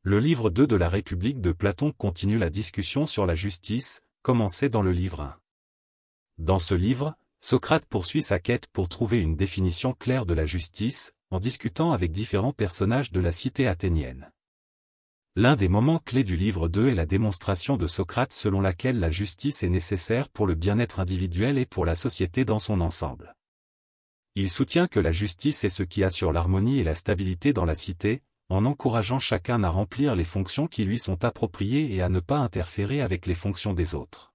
Le livre 2 de la République de Platon continue la discussion sur la justice, commencée dans le livre 1. Dans ce livre, Socrate poursuit sa quête pour trouver une définition claire de la justice, en discutant avec différents personnages de la cité athénienne. L'un des moments clés du livre 2 est la démonstration de Socrate selon laquelle la justice est nécessaire pour le bien-être individuel et pour la société dans son ensemble. Il soutient que la justice est ce qui assure l'harmonie et la stabilité dans la cité, en encourageant chacun à remplir les fonctions qui lui sont appropriées et à ne pas interférer avec les fonctions des autres.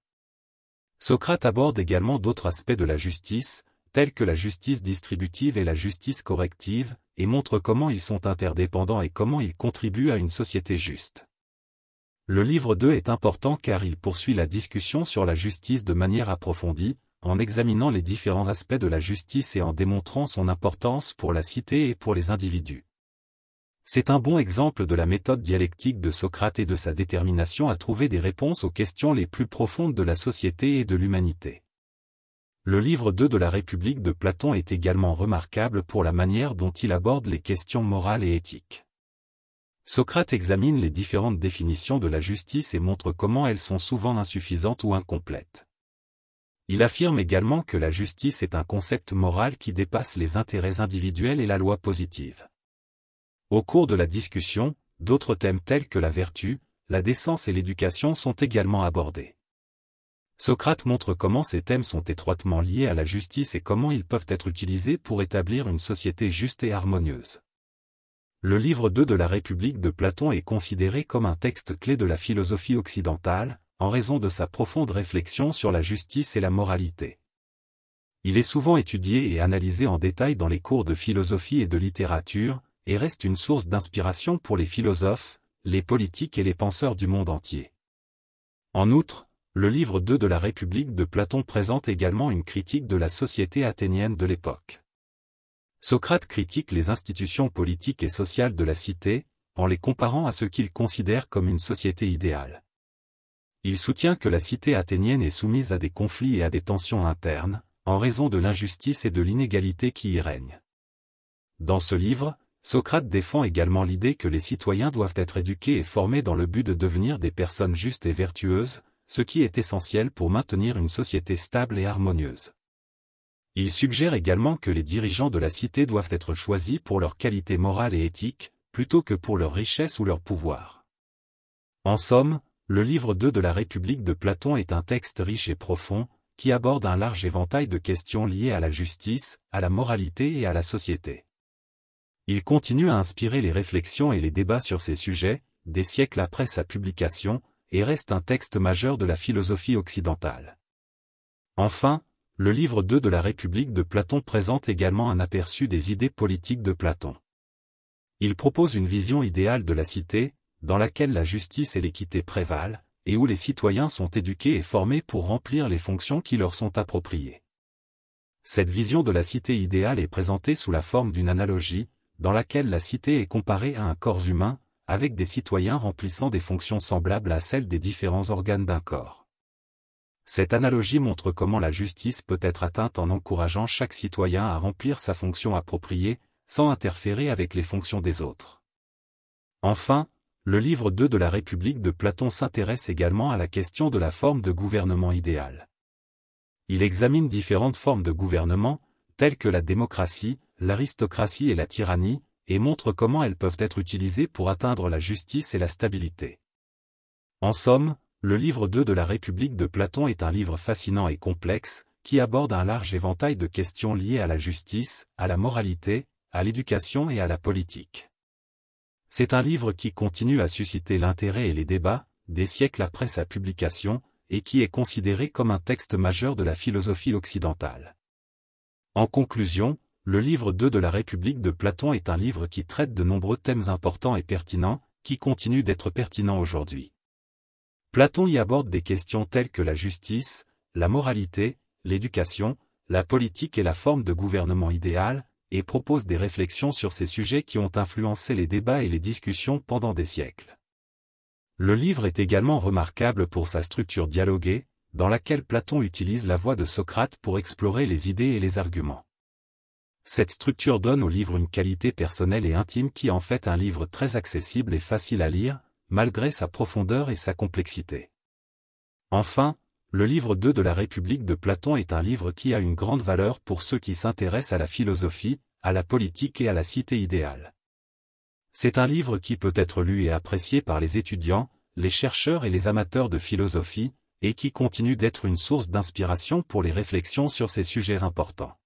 Socrate aborde également d'autres aspects de la justice, tels que la justice distributive et la justice corrective, et montre comment ils sont interdépendants et comment ils contribuent à une société juste. Le livre 2 est important car il poursuit la discussion sur la justice de manière approfondie, en examinant les différents aspects de la justice et en démontrant son importance pour la cité et pour les individus. C'est un bon exemple de la méthode dialectique de Socrate et de sa détermination à trouver des réponses aux questions les plus profondes de la société et de l'humanité. Le livre 2 de la République de Platon est également remarquable pour la manière dont il aborde les questions morales et éthiques. Socrate examine les différentes définitions de la justice et montre comment elles sont souvent insuffisantes ou incomplètes. Il affirme également que la justice est un concept moral qui dépasse les intérêts individuels et la loi positive. Au cours de la discussion, d'autres thèmes tels que la vertu, la décence et l'éducation sont également abordés. Socrate montre comment ces thèmes sont étroitement liés à la justice et comment ils peuvent être utilisés pour établir une société juste et harmonieuse. Le livre 2 de la République de Platon est considéré comme un texte clé de la philosophie occidentale, en raison de sa profonde réflexion sur la justice et la moralité. Il est souvent étudié et analysé en détail dans les cours de philosophie et de littérature, et reste une source d'inspiration pour les philosophes, les politiques et les penseurs du monde entier. En outre, le livre 2 de la République de Platon présente également une critique de la société athénienne de l'époque. Socrate critique les institutions politiques et sociales de la cité, en les comparant à ce qu'il considère comme une société idéale. Il soutient que la cité athénienne est soumise à des conflits et à des tensions internes, en raison de l'injustice et de l'inégalité qui y règnent. Dans ce livre, Socrate défend également l'idée que les citoyens doivent être éduqués et formés dans le but de devenir des personnes justes et vertueuses, ce qui est essentiel pour maintenir une société stable et harmonieuse. Il suggère également que les dirigeants de la cité doivent être choisis pour leur qualité morale et éthique, plutôt que pour leur richesse ou leur pouvoir. En somme, le livre 2 de la République de Platon est un texte riche et profond, qui aborde un large éventail de questions liées à la justice, à la moralité et à la société. Il continue à inspirer les réflexions et les débats sur ces sujets, des siècles après sa publication, et reste un texte majeur de la philosophie occidentale. Enfin, le livre 2 de la République de Platon présente également un aperçu des idées politiques de Platon. Il propose une vision idéale de la cité, dans laquelle la justice et l'équité prévalent, et où les citoyens sont éduqués et formés pour remplir les fonctions qui leur sont appropriées. Cette vision de la cité idéale est présentée sous la forme d'une analogie, dans laquelle la cité est comparée à un corps humain, avec des citoyens remplissant des fonctions semblables à celles des différents organes d'un corps. Cette analogie montre comment la justice peut être atteinte en encourageant chaque citoyen à remplir sa fonction appropriée, sans interférer avec les fonctions des autres. Enfin, le livre 2 de la République de Platon s'intéresse également à la question de la forme de gouvernement idéal. Il examine différentes formes de gouvernement, telles que la démocratie, l'aristocratie et la tyrannie, et montre comment elles peuvent être utilisées pour atteindre la justice et la stabilité. En somme, le livre 2 de la République de Platon est un livre fascinant et complexe, qui aborde un large éventail de questions liées à la justice, à la moralité, à l'éducation et à la politique. C'est un livre qui continue à susciter l'intérêt et les débats, des siècles après sa publication, et qui est considéré comme un texte majeur de la philosophie occidentale. En conclusion, le livre 2 de la République de Platon est un livre qui traite de nombreux thèmes importants et pertinents, qui continuent d'être pertinents aujourd'hui. Platon y aborde des questions telles que la justice, la moralité, l'éducation, la politique et la forme de gouvernement idéal, et propose des réflexions sur ces sujets qui ont influencé les débats et les discussions pendant des siècles. Le livre est également remarquable pour sa structure dialoguée, dans laquelle Platon utilise la voix de Socrate pour explorer les idées et les arguments. Cette structure donne au livre une qualité personnelle et intime qui en fait un livre très accessible et facile à lire, malgré sa profondeur et sa complexité. Enfin, le livre 2 de la République de Platon est un livre qui a une grande valeur pour ceux qui s'intéressent à la philosophie, à la politique et à la cité idéale. C'est un livre qui peut être lu et apprécié par les étudiants, les chercheurs et les amateurs de philosophie, et qui continue d'être une source d'inspiration pour les réflexions sur ces sujets importants.